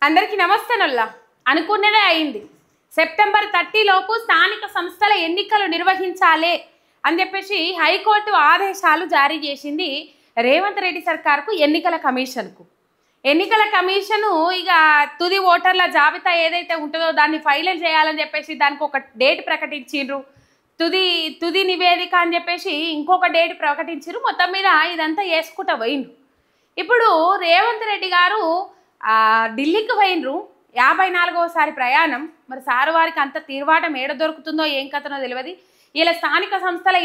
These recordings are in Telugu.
అందరికీ నమస్తేనల్లా. అనుకున్నదే అయింది. సెప్టెంబర్ 30 లోపు స్థానిక సంస్థల ఎన్నికలు నిర్వహించాలి అని చెప్పేసి హైకోర్టు ఆదేశాలు జారీ చేసింది రేవంత్ రెడ్డి సర్కార్కు, ఎన్నికల కమిషన్కు. ఎన్నికల కమిషను ఇక తుది ఓటర్ల జాబితా ఏదైతే ఉంటుందో దాన్ని ఫైనల్ చేయాలని చెప్పేసి దానికి ఒక డేట్ ప్రకటించిండ్రు. తుది నివేదిక అని చెప్పేసి ఇంకొక డేట్ ప్రకటించారు. మొత్తం మీద ఇదంతా వేసుకుంటూ పోయిండ్రు. ఇప్పుడు రేవంత్ రెడ్డి గారు ఢిల్లీకి పోయినరు. 54వసారి ప్రయాణం. మరి సారు వారికి అంత తీర్వాటం ఏడ దొరుకుతుందో ఏం కథనో తెలియదు. ఇలా స్థానిక సంస్థల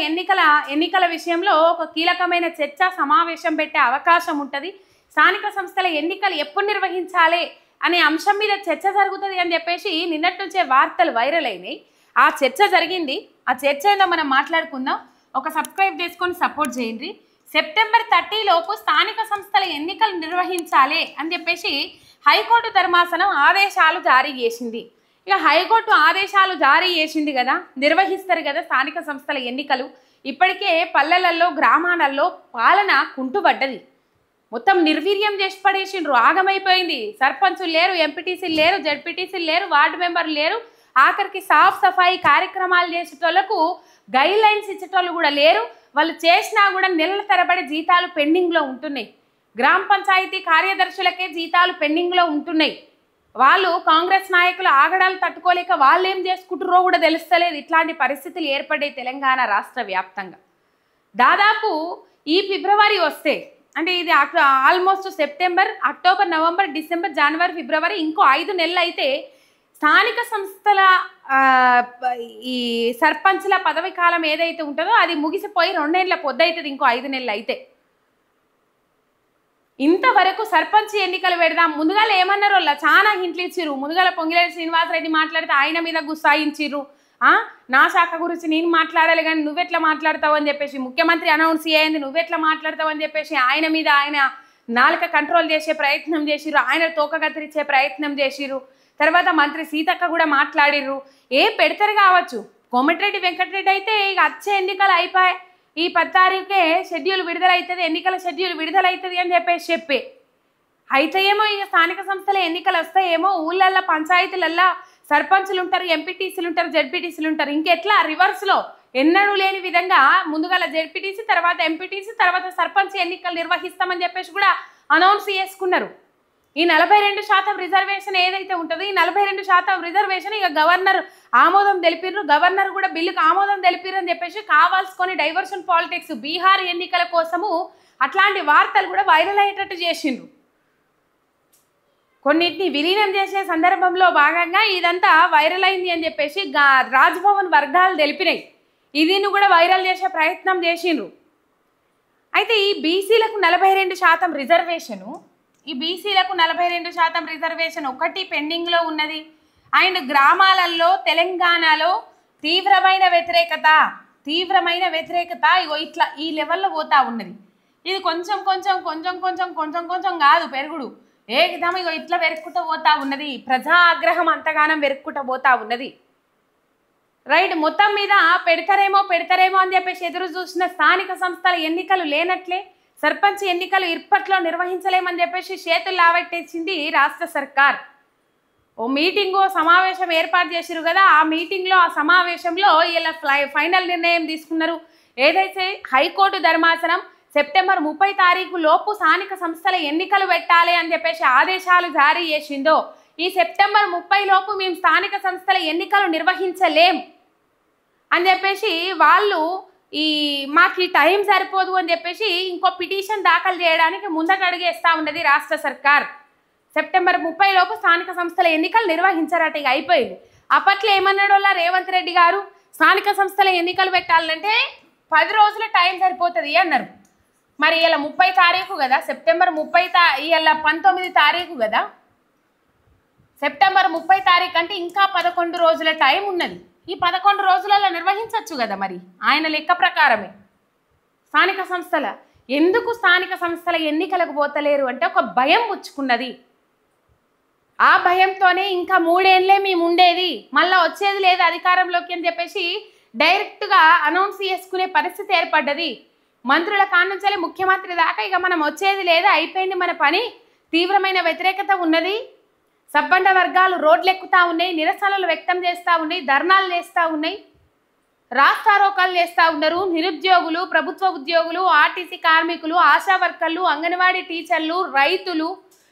ఎన్నికల విషయంలో ఒక కీలకమైన చర్చ సమావేశం పెట్టే అవకాశం ఉంటుంది. స్థానిక సంస్థల ఎన్నికలు ఎప్పుడు నిర్వహించాలి అనే అంశం మీద చర్చ జరుగుతుంది అని చెప్పేసి నిన్నటి నుంచే వార్తలు వైరల్ అయినాయి. ఆ చర్చ జరిగింది. ఆ చర్చ ఏదో మనం మాట్లాడుకుందాం. ఒక సబ్స్క్రైబ్ చేసుకొని సపోర్ట్ చేయండి. సెప్టెంబర్ 30 లోపు స్థానిక సంస్థల ఎన్నికలు నిర్వహించాలి అని చెప్పేసి హైకోర్టు ధర్మాసనం ఆదేశాలు జారీ చేసింది. ఇక హైకోర్టు ఆదేశాలు జారీ చేసింది కదా, నిర్వహిస్తారు కదా స్థానిక సంస్థల ఎన్నికలు. ఇప్పటికే పల్లెలలో గ్రామాలలో పాలన కుంటుపడ్డది. మొత్తం నిర్వీర్యం చేసి పడేసిండ్రు. ఆగమైపోయింది. సర్పంచులు లేరు, ఎంపీటీసీలు లేరు, జడ్పీటీసీలు లేరు, వార్డు మెంబర్లు లేరు. ఆఖరికి సాఫ్ సఫాయి కార్యక్రమాలు చేసేటోళ్లకు గైడ్ లైన్స్ ఇచ్చేటోళ్ళు కూడా లేరు. వాళ్ళు చేసినా కూడా నెలల తరబడి జీతాలు పెండింగ్లో ఉంటున్నాయి. గ్రామ పంచాయతీ కార్యదర్శులకే జీతాలు పెండింగ్లో ఉంటున్నాయి. వాళ్ళు కాంగ్రెస్ నాయకులు ఆగడాలు తట్టుకోలేక వాళ్ళు ఏం చేసుకుంటారో కూడా తెలుస్తలేదు. ఇట్లాంటి పరిస్థితులు ఏర్పడ్డాయి తెలంగాణ రాష్ట్ర వ్యాప్తంగా. దాదాపు ఈ ఫిబ్రవరి వస్తే, అంటే ఇది almost September, October, November, December, జనవరి, ఫిబ్రవరి, ఇంకో 5 నెలలు అయితే స్థానిక సంస్థల ఈ సర్పంచ్ల పదవి కాలం ఏదైతే ఉంటుందో అది ముగిసిపోయి 2 ఏళ్ళ పొద్దవుతుంది. ఇంకో 5 నెలలు అయితే ఇంతవరకు సర్పంచ్ ఎన్నికలు పెడదాం. ముందుగాల ఏమన్నారు వాళ్ళ చాలా హింట్లు ఇచ్చిర్రు. ముందుగాల పొంగిలేటి శ్రీనివాసరెడ్డి మాట్లాడితే ఆయన మీద గుస్సాయించిర్రు. నా శాఖ గురించి నేను మాట్లాడాలి కానీ నువ్వెట్లా మాట్లాడతావు అని చెప్పేసి, ముఖ్యమంత్రి అనౌన్స్ చేయండి నువ్వెట్లా మాట్లాడతావు అని చెప్పేసి ఆయన మీద ఆయన నాలుక కంట్రోల్ చేసే ప్రయత్నం చేసిర్రు. ఆయన తోక కత్తిరించే ప్రయత్నం చేసిర్రు. తర్వాత మంత్రి సీతక్క కూడా మాట్లాడిర్రు. పెడతారు కావచ్చు. కోమటిరెడ్డి వెంకటరెడ్డి అయితే ఇక వచ్చే ఎన్నికలు అయిపోయాయి, ఈ 10 తారీఖుకే షెడ్యూల్ విడుదలవుతుంది, ఎన్నికల షెడ్యూల్ విడుదలవుతుంది అని చెప్పి అయితే ఏమో ఇక స్థానిక సంస్థల ఎన్నికలు వస్తాయేమో. ఊళ్ళల్లో పంచాయతీలల్లో సర్పంచులు ఉంటారు, ఎంపీటీసీలు ఉంటారు, జడ్పీటీసీలు ఉంటారు. ఇంకెట్లా రివర్స్లో ఎన్నడూ లేని విధంగా ముందుగా జడ్పీటీసీ, తర్వాత ఎంపీటీసీ, తర్వాత సర్పంచ్ ఎన్నికలు నిర్వహిస్తామని చెప్పేసి కూడా అనౌన్స్ చేసుకున్నారు. ఈ 42% రిజర్వేషన్ ఏదైతే ఉంటుందో ఈ 42% రిజర్వేషన్ ఇక గవర్నర్ ఆమోదం తెలిపిర్రు. గవర్నర్ కూడా బిల్లుకు ఆమోదం తెలిపిర్రు అని చెప్పేసి కావాల్సుకొని డైవర్షన్ పాలిటిక్స్ బీహార్ ఎన్నికల కోసము అట్లాంటి వార్తలు కూడా వైరల్ అయ్యేటట్టు చేసిండ్రు. కొన్నిటిని విలీనం చేసే సందర్భంలో భాగంగా ఇదంతా వైరల్ అయింది అని చెప్పేసి రాజ్భవన్ వర్గాలు తెలిపినాయి. ఇదిని కూడా వైరల్ చేసే ప్రయత్నం చేసిండ్రు. అయితే ఈ బీసీలకు 42% రిజర్వేషను, ఈ బీసీలకు 42% రిజర్వేషన్ ఒకటి పెండింగ్లో ఉన్నది. అండ్ గ్రామాలలో తెలంగాణలో తీవ్రమైన వ్యతిరేకత ఇగో ఇట్లా ఈ లెవెల్లో పోతా ఉన్నది. ఇది కొంచెం కాదు పెరుగుడు, ఏకదం ఇగో ఇట్లా వెరుక్కుంటూ పోతా ఉన్నది. ప్రజా ఆగ్రహం అంతగానం వెరుక్కుంటూ పోతా ఉన్నది. రైట్. మొత్తం మీద పెడతారేమో అని చెప్పేసి ఎదురు చూసిన స్థానిక సంస్థల ఎన్నికలు లేనట్లే. సర్పంచ్ ఎన్నికలు ఇప్పట్లో నిర్వహించలేమని చెప్పేసి చేతులు లావెట్టేసింది రాష్ట్ర సర్కార్. ఓ మీటింగు సమావేశం ఏర్పాటు చేసిరు కదా, ఆ సమావేశంలో ఇలా ఫైనల్ నిర్ణయం తీసుకున్నారు. ఏదైతే హైకోర్టు ధర్మాసనం సెప్టెంబర్ 30 తారీఖు లోపు స్థానిక సంస్థల ఎన్నికలు పెట్టాలి అని చెప్పేసి ఆదేశాలు జారీ చేసిందో, ఈ సెప్టెంబర్ 30 లోపు మేము స్థానిక సంస్థల ఎన్నికలు నిర్వహించలేం అని చెప్పేసి వాళ్ళు మాకు ఈ టైం సరిపోదు అని చెప్పేసి ఇంకో పిటిషన్ దాఖలు చేయడానికి ముందట అడుగేస్తూ ఉన్నది రాష్ట్ర సర్కార్. సెప్టెంబర్ 30 లోపు స్థానిక సంస్థల ఎన్నికలు నిర్వహించారట. ఇక అయిపోయింది. అప్పట్లో ఏమన్నాడు వాళ్ళ రేవంత్ రెడ్డి గారు, స్థానిక సంస్థల ఎన్నికలు పెట్టాలంటే 10 రోజుల టైం సరిపోతుంది అన్నారు. మరి ఇలా 30 తారీఖు కదా, సెప్టెంబర్ 30 ఇలా 19 తారీఖు కదా, సెప్టెంబర్ 30 తారీఖు అంటే ఇంకా 11 రోజుల టైం ఉన్నది. ఈ 11 రోజులలో నిర్వహించవచ్చు కదా. మరి ఆయన లెక్క ప్రకారమే ఎందుకు స్థానిక సంస్థల ఎన్నికలకు పోతలేరు అంటే ఒక భయం పుచ్చుకున్నది. ఆ భయంతోనే ఇంకా 3 ఏళ్ళే మేము ఉండేది, మళ్ళీ వచ్చేది లేదు అధికారంలోకి అని చెప్పేసి డైరెక్ట్గా అనౌన్స్ చేసుకునే పరిస్థితి ఏర్పడ్డది. మంత్రుల కానుంచాలి ముఖ్యమంత్రి దాకా ఇక మనం వచ్చేది లేదా, అయిపోయింది మన పని, తీవ్రమైన వ్యతిరేకత ఉన్నది, సబ్బండ వర్గాలు రోడ్లెక్కుతా ఉన్నాయి, నిరసనలు వ్యక్తం చేస్తూ ఉన్నాయి, ధర్నాలు చేస్తూ ఉన్నాయి, రాస్తారోకాలు చేస్తూ ఉన్నారు. నిరుద్యోగులు, ప్రభుత్వ ఉద్యోగులు, ఆర్టీసీ కార్మికులు, ఆశా వర్కర్లు, అంగన్వాడీ టీచర్లు, రైతులు,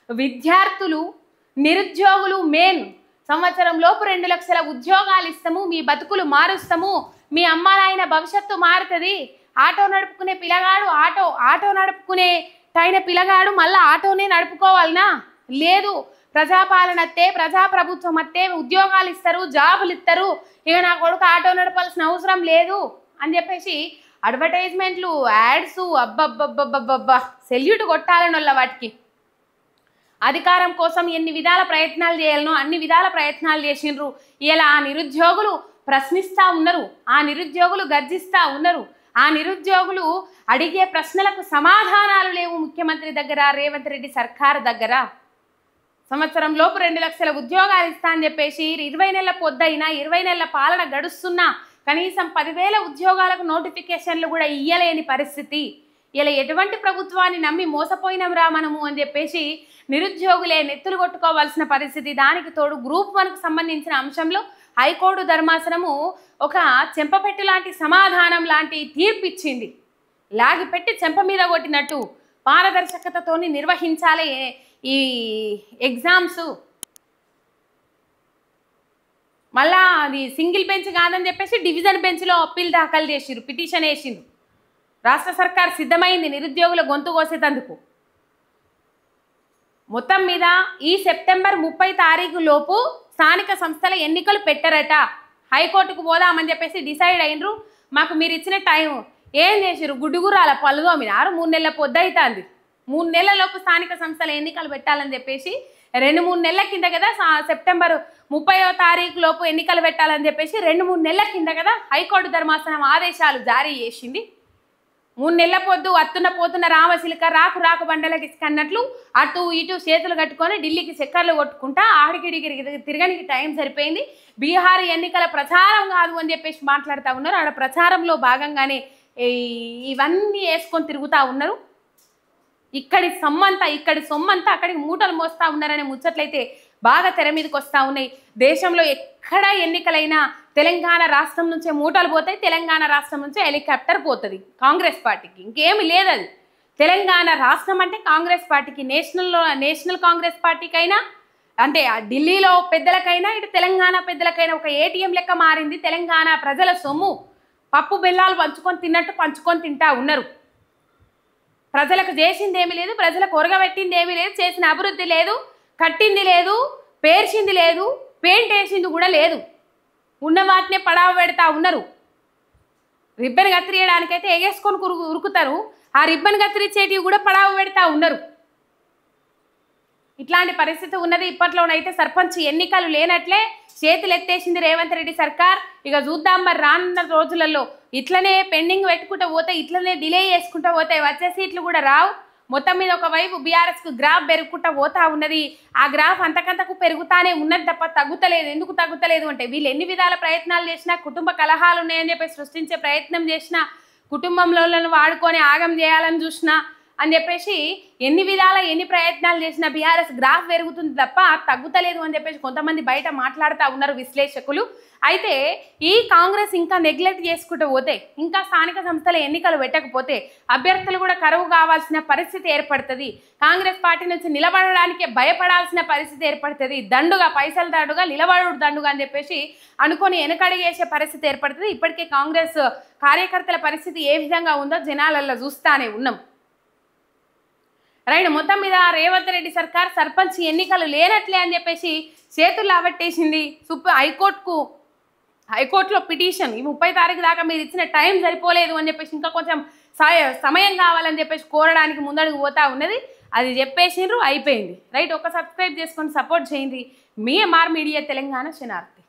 విద్యార్థులు, నిరుద్యోగులు మెయిన్ సంవత్సరం లోపు 2 లక్షల ఉద్యోగాలు ఇస్తాము, మీ బతుకులు మారుస్తాము, మీ అమ్మ నాయన భవిష్యత్తు మారుతుంది. ఆటో నడుపుకునే పిల్లగాడు ఆటో నడుపుకునే టైన పిల్లగాడు మళ్ళీ ఆటోనే నడుపుకోవాలనా? లేదు. ప్రజాపాలన అత్తే, ప్రజాప్రభుత్వం అత్తే ఉద్యోగాలు ఇస్తారు, జాబులు ఇస్తారు, ఇక నా కొడుకు ఆటో నడపాల్సిన అవసరం లేదు అని చెప్పేసి అడ్వర్టైజ్మెంట్లు, యాడ్స్, అబ్బబ్బబ్బబ్బబ్బా సెల్యూట్ కొట్టాలని వాళ్ళ వాటికి. అధికారం కోసం ఎన్ని విధాల ప్రయత్నాలు చేయాలనో అన్ని విధాల ప్రయత్నాలు చేసిండ్రు. ఇలా ఆ నిరుద్యోగులు ప్రశ్నిస్తూ ఉన్నారు, ఆ నిరుద్యోగులు గర్జిస్తూ ఉన్నారు, ఆ నిరుద్యోగులు అడిగే ప్రశ్నలకు సమాధానాలు లేవు ముఖ్యమంత్రి దగ్గర, రేవంత్ రెడ్డి సర్కారు దగ్గర. సంవత్సరం లోపు 2 లక్షల ఉద్యోగాలు ఇస్తా అని చెప్పేసి 20 నెలల పొద్దైనా 20 నెలల పాలన గడుస్తున్నా కనీసం 10,000 ఉద్యోగాలకు నోటిఫికేషన్లు కూడా ఇయ్యలేని పరిస్థితి. ఇలా ఎటువంటి ప్రభుత్వాన్ని నమ్మి మోసపోయినాం రా మనము అని చెప్పేసి నిరుద్యోగులే నెత్తులు కొట్టుకోవాల్సిన పరిస్థితి. దానికి తోడు గ్రూప్ 1కు సంబంధించిన అంశంలో హైకోర్టు ధర్మాసనము ఒక చెంపపెట్టు లాంటి సమాధానం లాంటి తీర్పు ఇచ్చింది. లాగిపెట్టి చెంప మీద కొట్టినట్టు పారదర్శకతతోని నిర్వహించాలి ఈ ఎగ్జామ్స్. మళ్ళా అది సింగిల్ బెంచ్ కాదని చెప్పేసి డివిజన్ బెంచ్లో అప్పీల్ దాఖలు చేసిరు, పిటిషన్ వేసిండ్రు. రాష్ట్ర సర్కార్ సిద్ధమైంది నిరుద్యోగుల గొంతు కోసేటందుకు. మొత్తం మీద ఈ సెప్టెంబర్ 30 తారీఖు లోపు స్థానిక సంస్థల ఎన్నికలు పెట్టరట. హైకోర్టుకు పోదామని చెప్పేసి డిసైడ్ అయినరు. మాకు మీరు ఇచ్చిన టైం ఏం చేసిరు? గుడ్డుగురాల పలుదోమినారు. 3 నెలల పొద్దవుతుంది. 3 నెలలలోపు స్థానిక సంస్థల ఎన్నికలు పెట్టాలని చెప్పేసి 2-3 నెలల కింద కదా సెప్టెంబర్ 30వ తారీఖు లోపు ఎన్నికలు పెట్టాలని చెప్పేసి 2-3 నెలల కింద కదా హైకోర్టు ధర్మాసనం ఆదేశాలు జారీ చేసింది. 3 నెలల పొద్దు అత్తున పోతున్న రామశిలిక రాకు బండలకి ఇసుకన్నట్లు అటు ఇటు చేతులు కట్టుకొని ఢిల్లీకి చక్కర్లు కొట్టుకుంటా ఆడికిడికి తిరగనికి టైం సరిపోయింది. బీహార్ ఎన్నికల ప్రచారం కాదు అని చెప్పేసి మాట్లాడుతూ ఉన్నారు. ఆడ ప్రచారంలో భాగంగానే ఇవన్నీ వేసుకొని తిరుగుతూ ఉన్నారు. ఇక్కడి సొమ్మంతా అక్కడికి మూటలు మోస్తూ ఉన్నారనే ముచ్చట్లయితే బాగా తెర మీదకి వస్తూ ఉన్నాయి. దేశంలో ఎక్కడ ఎన్నికలైనా తెలంగాణ రాష్ట్రం నుంచే మూటలు పోతాయి, తెలంగాణ రాష్ట్రం నుంచే హెలికాప్టర్ పోతుంది కాంగ్రెస్ పార్టీకి. ఇంకేమి లేదు. అది తెలంగాణ రాష్ట్రం అంటే కాంగ్రెస్ పార్టీకి, నేషనల్ కాంగ్రెస్ పార్టీకైనా అంటే ఢిల్లీలో పెద్దలకైనా ఇటు తెలంగాణ పెద్దలకైనా ఒక ఏటీఎం లెక్క మారింది. తెలంగాణ ప్రజల సొమ్ము పప్పు బెల్లాలు పంచుకొని తిన్నట్టు పంచుకొని తింటా ఉన్నారు. ప్రజలకు చేసింది ఏమీ లేదు, ప్రజలకు ఒరగబెట్టింది ఏమీ లేదు, చేసిన అభివృద్ధి లేదు, కట్టింది లేదు, పేర్చింది లేదు, పెయింట్ వేసింది కూడా లేదు. ఉన్న వాటినే పడావ పెడతా ఉన్నారు. రిబ్బన్ కత్తిరియడానికైతే ఎగేసుకొని ఉరుకుతారు, ఆ రిబ్బన్ కత్తిరించేటివి కూడా పడావ పెడతా ఉన్నారు. ఇట్లాంటి పరిస్థితి ఉన్నది. ఇప్పట్లోనైతే సర్పంచ్ ఎన్నికలు లేనట్లే చేతులు ఎత్తేసింది రేవంత్ రెడ్డి సర్కార్. ఇక చూద్దాం మరి రానున్న రోజులలో ఇట్లనే పెండింగ్ పెట్టుకుంటూ పోతే, ఇట్లనే డిలే చేసుకుంటూ పోతే వచ్చే సీట్లు కూడా రావు. మొత్తం మీద ఒకవైపు బీఆర్ఎస్కు గ్రాఫ్ పెరుగుకుంటూ పోతా ఉన్నది. ఆ గ్రాఫ్ అంతకంతకు పెరుగుతానే ఉన్నది తప్ప తగ్గుతలేదు. ఎందుకు తగ్గుతలేదు అంటే వీళ్ళు ఎన్ని విధాల ప్రయత్నాలు చేసినా, కుటుంబ కలహాలు ఉన్నాయని చెప్పి సృష్టించే ప్రయత్నం చేసినా, కుటుంబంలో వాడుకొని ఆగం చేయాలని చూసినా అని చెప్పేసి ఎన్ని విధాల ఎన్ని ప్రయత్నాలు చేసినా బీఆర్ఎస్ గ్రాఫ్ పెరుగుతుంది తప్ప తగ్గుతలేదు అని చెప్పేసి కొంతమంది బయట మాట్లాడుతూ ఉన్నారు విశ్లేషకులు. అయితే ఈ కాంగ్రెస్ ఇంకా నెగ్లెక్ట్ చేసుకుంటూ పోతే, ఇంకా స్థానిక సంస్థల ఎన్నికలు పెట్టకపోతే అభ్యర్థులు కూడా కరువు కావాల్సిన పరిస్థితి ఏర్పడుతుంది. కాంగ్రెస్ పార్టీ నుంచి నిలబడడానికే భయపడాల్సిన పరిస్థితి ఏర్పడుతుంది. దండుగా పైసలు దండుగా నిలబడు దండుగా అని చెప్పేసి అనుకొని వెనకడిగేసే పరిస్థితి ఏర్పడుతుంది. ఇప్పటికే కాంగ్రెస్ కార్యకర్తల పరిస్థితి ఏ విధంగా ఉందో జనాలల్లో చూస్తానే ఉన్నాం. రైట్. మొత్తం మీద రేవంత్ రెడ్డి సర్కార్ సర్పంచ్ ఎన్నికలు లేనట్లే అని చెప్పేసి చేతులు ఆవట్టేసింది. హైకోర్టులో పిటిషన్ ఈ 30 తారీఖు దాకా మీరు ఇచ్చిన టైం సరిపోలేదు అని చెప్పేసి ఇంకా కొంచెం సమయం కావాలని చెప్పేసి కోరడానికి ముందడుగు పోతా ఉన్నది. అది చెప్పేసిండ్రు, అయిపోయింది. రైట్. ఒక సబ్స్క్రైబ్ చేసుకొని సపోర్ట్ చేయండి. మీ ఎంఆర్ మీడియా తెలంగాణ శనార్థి.